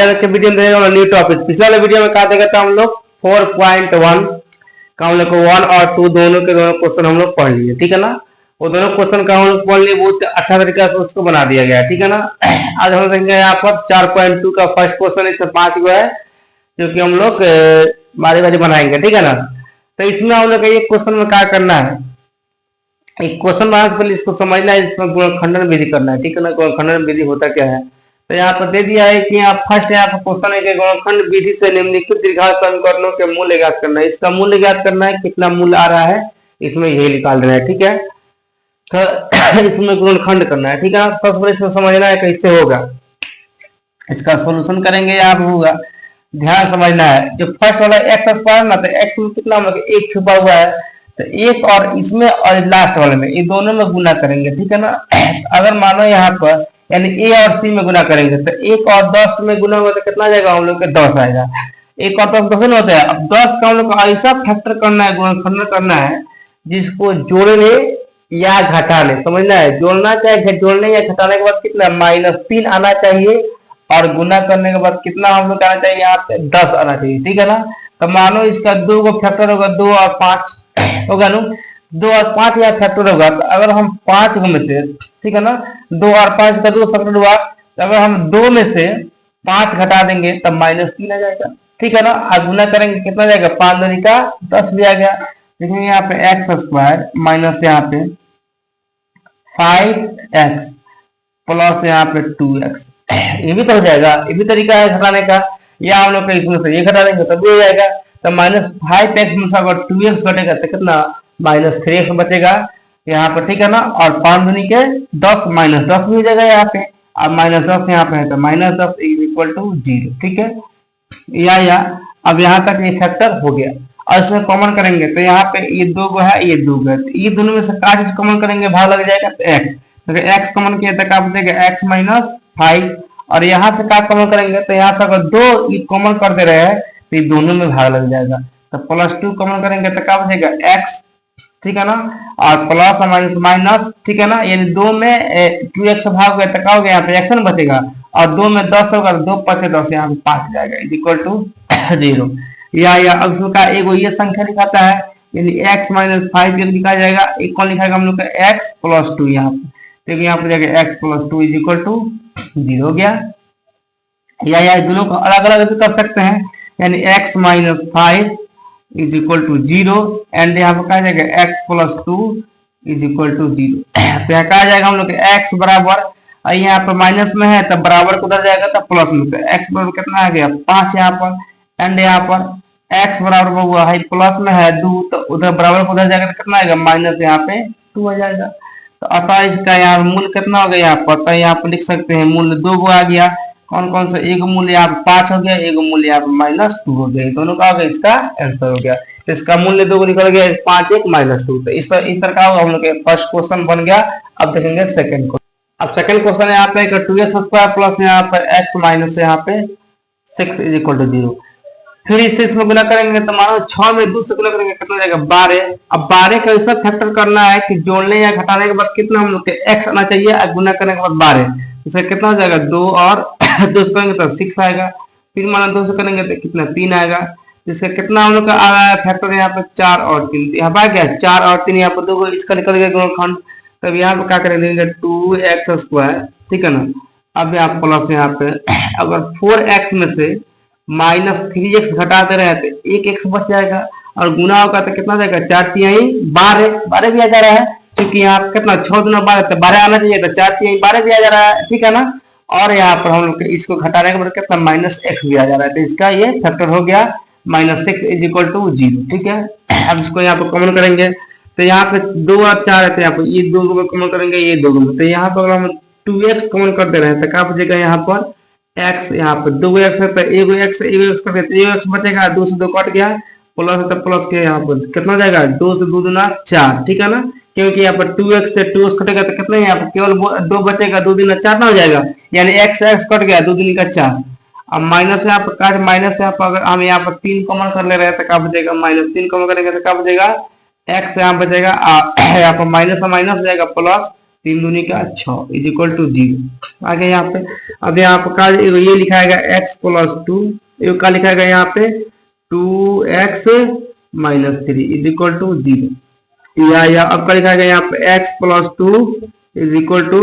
आज के वीडियो में रहेगा न्यू टॉपिक। पिछले वाले वीडियो में कहा देखा था हम लोग 4.1 का हम लोग को 1 और 2 दोनों के दोनों क्वेश्चन हम लोग पढ़ लिए, ठीक है ना। वो दोनों क्वेश्चन का हम लोग पढ़ लिए, बहुत अच्छा तरीका से उसको बना दिया गया, ठीक है ना। आज हम देखेंगे यहाँ पर 4.2 का फर्स्ट क्वेश्चन, इसमें 5 गो है जो कि हम लोग बारी बारी बनाएंगे, ठीक है ना। तो इसमें हम लोग एक क्वेश्चन में क्या करना है, एक क्वेश्चन बनाने से पहले इसको समझना है, इसमें गुणनखंडन विधि करना है, ठीक है ना। गुणनखंडन विधि होता क्या है, तो यहाँ पर दे दिया है कि यहाँ फर्स्ट यहाँ पर क्वेश्चन है कि गुणनखंड विधि से निम्नलिखित दीर्घांश समीकरणों के मूल्य ज्ञात करना है। इसका मूल्य ज्ञात करना है, कितना मूल्य आ रहा है इसमें यही निकाल देना है, ठीक है। तो इसमें गुणनखंड करना है, ठीक है। सबसे पहले इसमें समझना है कैसे होगा, इसका सोल्यूशन करेंगे यहाँ होगा। ध्यान समझना है, जो फर्स्ट वाला एक्स स्क्वायर ना, तो एक्स में कितना मतलब एक छुपा हुआ है, तो एक और इसमें और लास्ट वाले में, ये दोनों में गुना करेंगे, ठीक है ना। अगर मानो यहाँ पर यानी ए और सी में गुना करेंगे तो 1 और 10 में गुना होगा तो कितना आ जाएगा, हम लोग के 10 आएगा। 1 और 10 10 होता है। अब 10 का हम लोग को ऐसा फैक्टर करना है, गुणनखंड करना है जिसको जोड़ने या घटाने, समझना है। जोड़ना चाहे जोड़ने या घटाने के बाद कितना -3 आना चाहिए, और गुना करने के बाद कितना हम लोग आना चाहिए, यहाँ पे 10 आना चाहिए, ठीक है ना। तो मानो इसका 2 को फैक्टर होगा, 2 और 5 होगा ना, 2 और 5 या फैक्टर होगा। तो अगर हम 5 में से, ठीक है ना, 2 और 5 का 2 फैक्टर हुआ, तो अगर हम 2 में से 5 घटा देंगे तब -3 आ जाएगा, ठीक है ना। और गुना करेंगे कितना जाएगा, 5 दूनी का 10 भी आ गया। देखिए यहाँ पे एक्स स्क्वायर माइनस यहाँ पे 5x प्लस यहाँ पे 2x, ये भी तो हो जाएगा, ये भी तरीका है घटाने का। या हम लोग इसमें से ये घटा देंगे तब भी हो जाएगा। तो -5x में से अगर 2x घटेगा तो कितना -3x बचेगा यहाँ पर, ठीक है ना। और 5 दूनी के 10 -10 भी हो जाएगा यहाँ पे, और -10 यहाँ पे है तो -10 इक्वल टू 0, ठीक है। या अब यहाँ तक ये फैक्टर हो गया, और इसमें कॉमन करेंगे तो यहाँ पे ये 2 गो है, ये 2 गो है, तो ये दोनों में से क्या चीज कॉमन करेंगे, भाग लग जाएगा तो x, तो x कॉमन किया तो क्या बचेगा x - 5, और यहाँ से क्या कॉमन करेंगे तो यहाँ से अगर 2 ये कॉमन कर दे रहे हैं तो ये दोनों में भाग लग जाएगा। तो +2 कॉमन करेंगे तो क्या बचेगा x, ठीक है ना, और प्लस माइनस, ठीक है ना। यानी 2 में 2x भाग गया तो क्या हो गया, यहाँ पे x बचेगा, और 2 में 10 होगा, 2 5 10, यहाँ पे 5 जाएगा इक्वल टू 0। या अब इसमें का एगो ये संख्या लिखाता है, यानी x - 5 लिखा जाएगा, एक कौन लिखाएगा हम लोग का x + 2, यहाँ पे देखिए यहाँ पे जाएगा x + 2 इक्वल टू 0 हो गया। या दोनों को अलग अलग भी कर सकते हैं, यानी x - 5 इक्वल टू 0, एंड यहाँ पर कहा जाएगा x + 2 इक्वल टू 0। तो यहाँ कहा जाएगा हम लोग x बराबर, यहाँ पर माइनस में है तब बराबर उधर जाएगा तब प्लस में, तो x बराबर कितना आ गया 5 यहाँ पर, एंड यहाँ पर x बराबर हुआ है प्लस में है 2, तो उधर बराबर उधर जाएगा तो कितना आएगा माइनस यहाँ पे 2 आ जाएगा। तो अतः इसका यहाँ मूल्य कितना हो गया यहाँ पर, तो यहाँ पर लिख सकते हैं मूल्य 2 गो आ गया। कौन कौन सा, एक मूल्य यहाँ पे 5 हो गया, एक मूल्य यहाँ पे -2 हो गया, दोनों का हो गया इसका आंसर हो गया। तो इसका मूल्य 2 निकल गया, 5 1 -2। तो इस तरह का होगा हम लोग फर्स्ट क्वेश्चन बन गया। अब देखेंगे सेकंड क्वेश्चन। अब सेकंड क्वेश्चन यहाँ पे 2x² प्लस यहाँ पर x माइनस यहाँ पे 6 इक्वल टू 0। फिर इसे इसमें गुना करेंगे तो मानो 6 में 2 से गुना करेंगे कितना जाएगा 12। अब 12 का ऐसा फैक्टर करना है कि जोड़ने या घटाने के बाद कितना हम लोग के x आना चाहिए, और गुना करने के बाद 12, इसका कितना हो जाएगा 2 और 2 से करेंगे तो 6 आएगा। फिर माना 2 से करेंगे तो कितना 3 आएगा, जिसका कितना हम लोग का आ रहा है फैक्टर यहाँ पे 4 और 3, यहाँ पर आ गया 4 और 3, यहाँ पर 2 इसका निकल गया गुणनखंड। तब यहाँ पे क्या करेंगे 2x², ठीक है ना। अब यहाँ प्लस यहाँ पे अगर 4x में से -3x घटा दे रहे हैं तो 1x बच जाएगा, और गुना होगा तो कितना जाएगा 4 तिहाई 12 भी आ जा रहा है, क्योंकि यहाँ कितना 6 दूना 12 तो 12 आना चाहिए, तो 4 तिहाई 12 भी आ जा रहा है, ठीक है ना। और यहाँ पर हम लोग इसको घटाने के बाद कितना -x भी आ जा रहा है, तो इसका ये फैक्टर हो गया -6 इक्वल टू 0, ठीक है। अब इसको यहाँ पर कॉमन करेंगे तो यहाँ पे 2 और 4 है, तो यहाँ पर ये 2 को कॉमन करेंगे, ये 2 को, तो यहाँ पर हम 2x कॉमन कर दे रहे हैं तो क्या बचेगा यहाँ पर x, यहाँ पर 2x है तो 1x कर देते, 1x बचेगा, 2 से 2 कट गया, प्लस है तो प्लस के यहाँ पर कितना जाएगा 2 से 2 दूना 4, ठीक है ना। क्योंकि यहाँ पर 2x से 2x कटेगा तो कितना यहाँ पर केवल 2 बचेगा, 2 दूना 4 ना हो जाएगा, यानी x कट गया, 2 दूनी का 4। अब माइनस यहाँ पर माइनस यहाँ पर अगर हम यहाँ पर 3 कॉमन कर ले रहे हैं तो क्या बचेगा -3 कॉमन करेंगे तो क्या बचेगा x यहाँ बचेगा, यहाँ पर माइनस हो जाएगा प्लस 3 दूनी का 6 इज इक्वल टू 0। आगे यहाँ पे अब यहाँ पे का ये लिखाएगा x प्लस 2, ये का लिखाएगा यहाँ पे 2x minus 3 is equal to 0। या अब का लिखाएगा यहाँ पे x plus 2 is equal to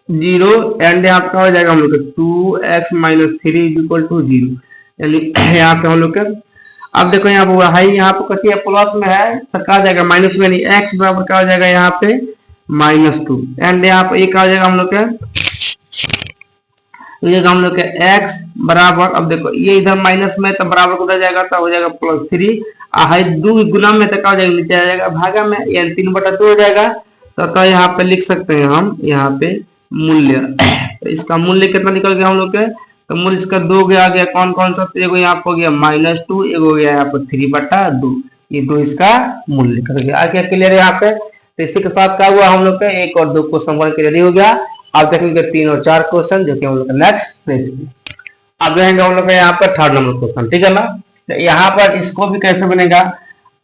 0 and यहाँ पे हो जाएगा हम लोग 2x minus 3 is equal to 0। यानी यहाँ पे हम लोग अब देखो यहाँ पे हाई यहाँ पे कथी है प्लस में है तो क्या हो जाएगा माइनस में, x बराबर क्या हो जाएगा यहाँ पे -2 एंड यहाँ पे एक आ जाएगा हम लोग x बराबर, अब देखो ये इधर माइनस में तो बराबर उधर जाएगा तो हो जाएगा +3, हाई 2 गुना में तो क्या हो जाएगा नीचे आ जाएगा भागा में, यानी 3/2 हो जाएगा। तो यहाँ पे लिख सकते हैं हम यहाँ पे मूल्य, तो इसका मूल्य कितना निकल गया हम लोग के, तो मूल्य इसका 2 आ गया। कौन कौन सा, एगो यहाँ पे हो गया -2, एगो हो गया यहाँ पे 3/2, ये 2 इसका मूल्य निकल गया। आगे क्लियर है यहाँ पे। तो इसी के साथ क्या हुआ हम लोग का 1 और 2 क्वेश्चन वर्क रेडी हो गया। अब देखेंगे 3 और 4 क्वेश्चन जो कि हम लोग का नेक्स्ट पेज में। अब रहेंगे हम लोग का यहाँ पर 3rd नंबर क्वेश्चन, ठीक है ना। तो यहाँ पर इसको भी कैसे बनेगा,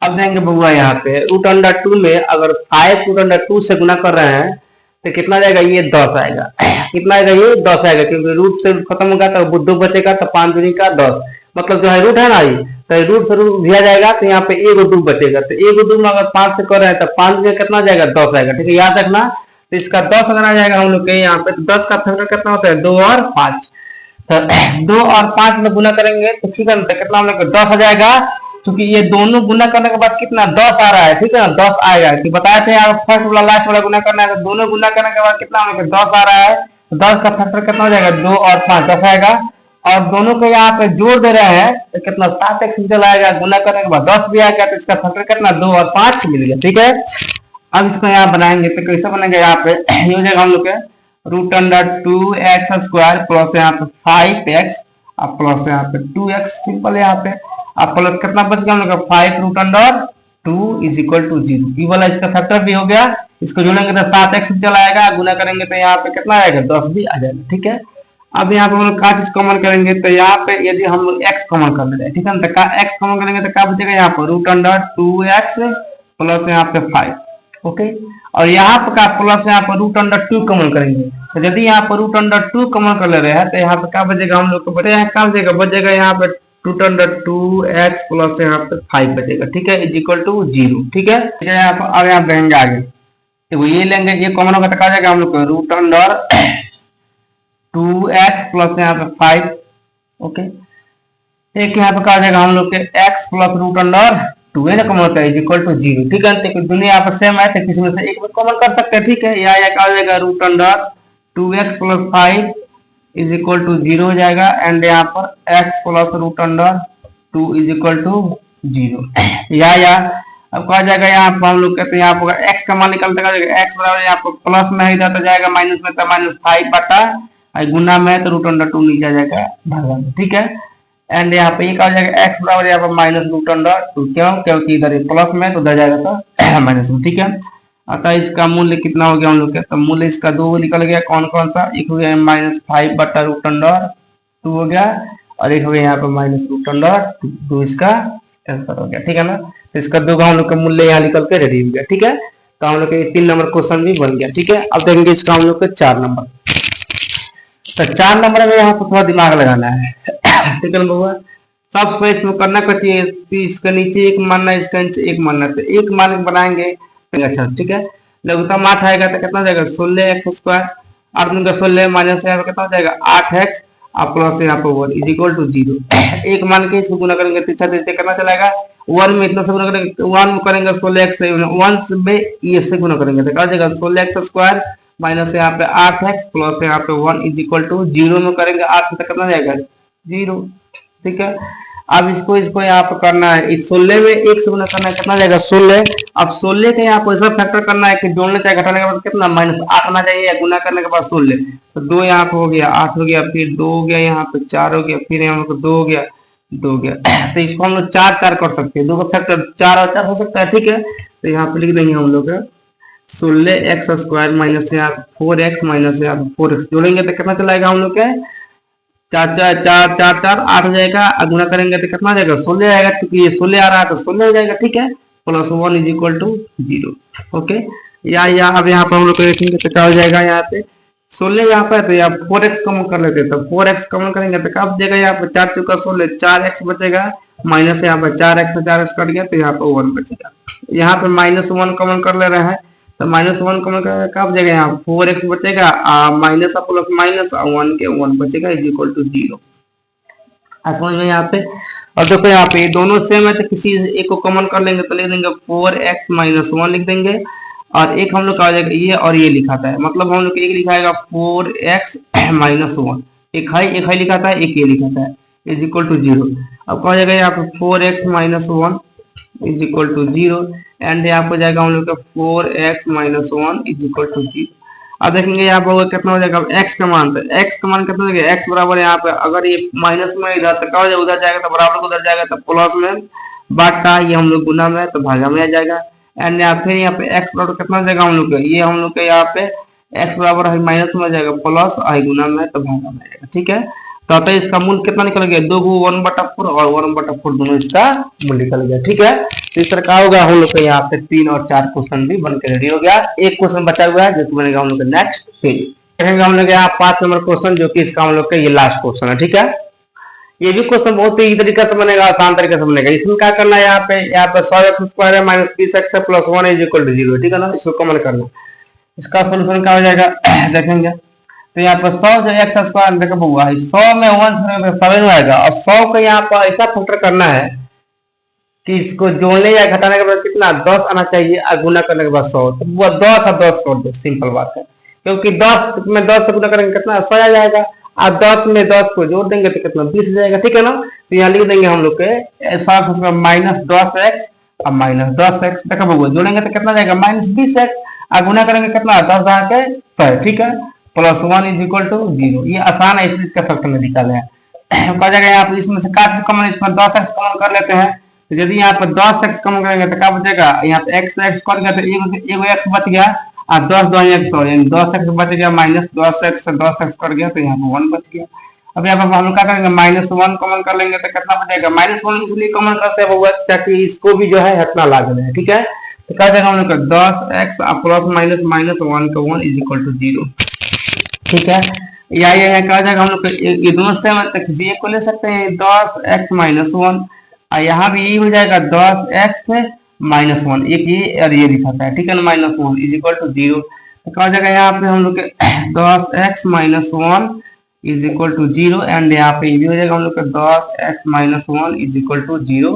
अब देंगे बबुआ यहाँ पे √2 में अगर 5 √2 से गुना कर रहे हैं तो कितना जाएगा, ये 10 आएगा। कितना आएगा, ये 10 आएगा, क्योंकि रूट से खत्म होगा तो 2 बचेगा, तो 5 दूनी का 10, मतलब जो है रूट है ना, ये तो रूट से रूट दिया जाएगा तो यहाँ पे एगो 2 बचेगा। तो एगो 2 में अगर 5 से कर रहे हैं तो 5 में कितना जाएगा, 10 आएगा। ठीक है, याद रखना। तो इसका 10 अगर आ जाएगा हम लोग के यहाँ पे, तो 10 का फैक्टर कितना होता है, 2 और 5। तो 2 और 5 में गुना करेंगे तो ठीक है ना, तो कितना हम लोग 10 आ जाएगा, क्योंकि ये दोनों गुना करने के बाद कितना 10 आ रहा है। ठीक है ना, 10 आएगा कि बताए थे आप फर्स्ट वाला लास्ट वाला गुना करना है, तो दोनों गुना करने के बाद कितना हम लोग 10 आ रहा है। तो 10 का फैक्टर कितना हो जाएगा, 2 और 5 10 आएगा। और दोनों को यहाँ पे जोड़ दे रहे हैं तो कितना 7x निकल आएगा, गुना करने के बाद 10 भी आएगा, तो इसका फैक्टर कितना 2 और 5 मिल गया। ठीक है, अब इसको यहाँ बनाएंगे तो कैसे बनेगा, यहाँ पे ये हो जाएगा हम लोग के √2x² प्लस यहाँ पे 5x और प्लस यहाँ पे 2x, सिंपल है यहाँ पे। अब प्लस कितना बच गया हम लोग का 5√2 इज इक्वल टू 0। ये वाला इसका फैक्टर भी हो गया, इसको जोड़ेंगे तो 7x चला आएगा, गुना करेंगे तो यहाँ पे कितना आएगा, 10 भी आ जाएगा। ठीक है, अब यहाँ पे हम लोग क्या चीज कॉमन करेंगे, तो यहाँ पे यदि हम लोग x कॉमन कर ले, ठीक है ना, तो x कॉमन करेंगे तो क्या बचेगा यहाँ पर √2x प्लस यहाँ पे 5। ओके, और यहाँ पे का प्लस यहाँ पर √2 कॉमन करेंगे, तो यदि यहाँ पर √2 कॉमन कर ले रहे हैं तो यहाँ पे क्या बचेगा हम लोग को, बचेगा यहाँ पे √2x प्लस यहाँ पे 5 बचेगा। ठीक है, इज इक्वल टू 0। ठीक है, यहाँ पर अब यहाँ रहेंगे आगे, तो ये लेंगे, ये कॉमन होगा तो क्या जाएगा हम लोग को √2x प्लस यहाँ पे 5। ओके, एक यहाँ पे क्या जाएगा हम लोग के x प्लस √2 है ना, कॉमन होता है इज इक्वल टू 0। ठीक है, तो दुनिया यहाँ पर सेम है तो किसी में से एक में कॉमन कर सकते हैं। ठीक है, या क्या हो जाएगा √2x plus 5 is equal to 0 हो जाएगा, एंड यहाँ पर x plus √2 is equal to 0। या अब क्या जाएगा यहाँ पर हम लोग कहते हैं, यहाँ पर x का मान निकलता है, x बराबर यहाँ पर प्लस में है, इधर तो जाएगा माइनस में, तो -5 गुना में है तो √2 नीचे आ जाएगा भागा में। ठीक है, एंड यहाँ पे ये क्या हो जाएगा, x बराबर यहाँ पर -√2, क्यों, क्योंकि इधर प्लस में तो उधर जाएगा तो माइनस में। ठीक है, अतः इसका मूल्य कितना हो गया हम लोग का, तो मूल्य इसका 2 निकल गया। कौन कौन सा, एक हो गया -5/√2 हो गया, और एक हो गया यहाँ पे -√2 इसका आंसर हो गया। ठीक है ना, तो इसका 2 का हम लोग का मूल्य यहाँ निकल के रेडी हो गया। ठीक है, तो हम लोग का 3 नंबर क्वेश्चन भी बन गया। ठीक है, अब देखेंगे इसका हम लोग का 4 नंबर। तो 4 नंबर में यहाँ पर थोड़ा दिमाग लगाना है। ठीक है बउआ, सबसे इसमें करना कुछ इसका नीचे एक मानना, इसका नीचे एक मानना, तो एक मान बनाएंगे अच्छा। ठीक है, लघुत्तम 8 आएगा तो कितना हो जाएगा 16x², 8 का 16 माइनस यहाँ पे कितना हो जाएगा 8x और प्लस यहाँ पे 1 इज इक्वल टू 0। एक मान के इसको गुना करेंगे तो कितना चलाएगा 1 में, इतना से गुना करेंगे 1 में करेंगे 16x से, 1 में ये से गुना करेंगे तो क्या हो जाएगा 16x² माइनस यहाँ पे 8x प्लस यहाँ पे 1 इज इक्वल टू 0 में करेंगे 8 में कितना जाएगा 0। ठीक है, अब इसको यहाँ पे करना है, 16 में 1 से गुना करना है, कितना जाएगा 16। अब 16 के यहाँ पे ऐसा फैक्टर करना है कि जोड़ने चाहे घटाने के बाद कितना -8 आना चाहिए, गुना करने के बाद 16, तो 2 यहाँ पे हो गया, 8 हो गया, फिर 2 हो गया, यहाँ पे 4 हो गया, फिर यहाँ पे 2 हो गया, 2 हो गया। तो इसको हम लोग 4 कर सकते हैं, 2 का फैक्टर 4 और 4 हो सकता है। ठीक है, तो यहाँ पे लिख देंगे हम लोग 16x² माइनस यहाँ 4x माइनस यहाँ 4x जोड़ेंगे तो कितना चलाएगा हम लोग के 4 4 4 4 8 हो जाएगा, गुना करेंगे तो कितना जाएगा 16 आएगा, क्योंकि ये 16 आ रहा है तो 16 हो जाएगा। ठीक है, +1 इज इक्वल टू 0। ओके, या अब यहाँ पर हम लोग देखेंगे तो क्या हो जाएगा, यहाँ पे 16 यहाँ पर, तो यहाँ 4x कॉमन कर लेते हैं, तो 4x कॉमन करेंगे तो क्या बचेगा, यहाँ पर 4 चौका 16, 4x बचेगा, माइनस यहाँ पर 4x से 4x कट गया, तो यहाँ पर 1 बचेगा। यहाँ पे -1 कॉमन कर ले रहे हैं, तो -1 कॉमन कर क्या बचेगा, यहाँ 4x बचेगा, माइनस प्लस माइनस 1 के 1 बचेगा इज इक्वल टू 0। समझ में यहाँ पे। और देखो यहाँ पे दोनों सेम है, तो किसी एक को कॉमन कर लेंगे तो लिख देंगे 4x - 1 लिख देंगे, और एक हम लोग का आ जाएगा ये और ये लिखा था, मतलब हम लोग एक लिखाएगा 4x - 1, एक है लिखा था, एक ये लिखा था इज इक्वल टू 0। अब क्या हो जाएगा यहाँ पे 4x - 1 is equal to 0, and यहाँ पे जाएगा हम लोग का 4x - 1 इज इक्वल टू 0। अब देखेंगे यहाँ पर कितना हो जाएगा, x का मान, तो x का मान कितना हो जाएगा, x बराबर यहाँ पे अगर ये माइनस में इधर तो क्या हो जाएगा, उधर जाएगा तो बराबर उधर जाएगा, तो प्लस में बाटा, ये हम लोग गुना में तो भागा में आ जाएगा, एंड यहाँ फिर यहाँ पे x बराबर कितना हो जाएगा हम लोग का, ये हम लोग के यहाँ पे x बराबर है माइनस में आ जाएगा, प्लस आई गुना में तो भागा में आएगा। ठीक है, तो इसका मूल कितना निकल गया, 2 को 1/4 और 1/4 दोनों इसका मूल निकल गया। ठीक है, तो इस तरह का होगा हम लोग के यहाँ पे 3 और 4 क्वेश्चन भी बनकर रेडी हो गया। एक क्वेश्चन बचा हुआ है जो कि बनेगा हम लोग का नेक्स्ट पेज। देखेंगे हम लोग यहाँ 5 नंबर क्वेश्चन, जो कि इसका हम लोग का ये लास्ट क्वेश्चन है। ठीक है, ये भी क्वेश्चन बहुत ही तरीके से बनेगा, आसान तरीके से बनेगा। इसमें क्या करना है, यहाँ पे 100x² है माइनस 20x है प्लस 1 इज इक्वल टू 0। ठीक है ना, इसको कॉमन करना। इसका सोल्यूशन क्या हो जाएगा देखेंगे, तो यहाँ पर 100 जो x² देखो हुआ है, 100 में 1 7 आएगा, और 100 को यहाँ पर ऐसा फैक्टर करना है कि इसको जोड़ने या घटाने के बाद कितना 10 आना चाहिए, और गुना करने के बाद 100, तो वो 10 और 10 कर दो, सिंपल बात है, क्योंकि 10 में 10 से गुना करेंगे कितना 100 आ जाएगा, और 10 में 10 को जोड़ देंगे तो कितना 20 हो जाएगा। ठीक है ना, तो यहाँ लिख देंगे हम लोग के -10x और -10x देखो बउआ, जोड़ेंगे तो कितना जाएगा -20x, और गुना करेंगे कितना 10 के 100। ठीक है, प्लस 1 इज इक्वल टू 0। ये आसान है, इसलिए इसका फैक्टर में निकाले हैं। कहा जाएगा यहाँ पर इसमें से काट कॉमन, इसमें 10x कॉमन कर लेते हैं, तो यदि यहाँ पर 10x कॉमन करेंगे तो क्या बचेगा, यहाँ पे x कट गया तो एगो x बच गया, और 10 2 x और 10x बच गया, माइनस 10x से 10x कट गया तो यहाँ पे 1 बच गया। अब यहाँ पर हम क्या करेंगे -1 कॉमन कर लेंगे तो कितना बचेगा, -1 इसलिए कॉमन करते हैं ताकि इसको भी जो है हटना लाग जाए। ठीक है, तो क्या जाएगा हम लोग का 10x प्लस माइनस -1 का 1 इज इक्वल टू 0। ठीक है, या क्या जाएगा हम लोग ये दोनों से किसी एक को ले सकते हैं, 10x - 1, और यहाँ भी यही हो जाएगा 10x - 1, एक ये और ये दिखाता है। ठीक है ना, -1 इज इक्वल टू 0। तो क्या हो जाएगा यहाँ पे हम लोग के 10x - 1 is equal to 0, and यहाँ पे ये भी हो जाएगा हम लोग का 10x - 1 इज इक्वल टू 0।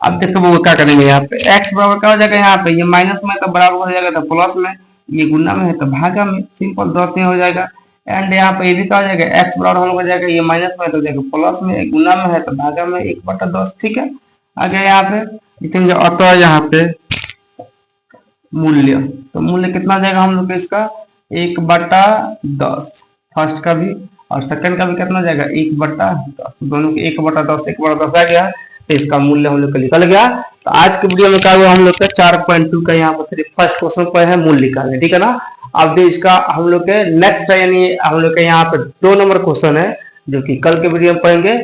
अब देखो वो क्या करेंगे, यहाँ पे x बराबर क्या हो जाएगा, यहाँ पे ये माइनस में तो बराबर हो जाएगा, तो प्लस में, ये गुना में है तो भागा में, सिंपल 10 में हो जाएगा। एंड यहाँ पे ये भी क्या हो जाएगा, x बराबर हम लोग हो जाएगा, ये माइनस में तो जाएगा प्लस में, गुना में है तो भागा में 1/10। ठीक है, आगे यहाँ पे लिखेंगे अतः यहाँ पे मूल्य, तो मूल्य कितना जाएगा हम लोग इसका 1/10, फर्स्ट का भी और सेकंड का भी कितना जाएगा 1/10, दोनों के 1/10 1/10 आ गया, तो इसका मूल्य हम लोग का निकल गया। तो आज के वीडियो में क्या हुआ, हम लोग का 4.2 का यहाँ पर सिर्फ फर्स्ट क्वेश्चन पर है मूल्य निकालने। ठीक है ना, अब इसका हम लोग के नेक्स्ट है, यानी हम लोग के यहाँ पे 2 नंबर क्वेश्चन है जो कि कल के वीडियो में पढ़ेंगे।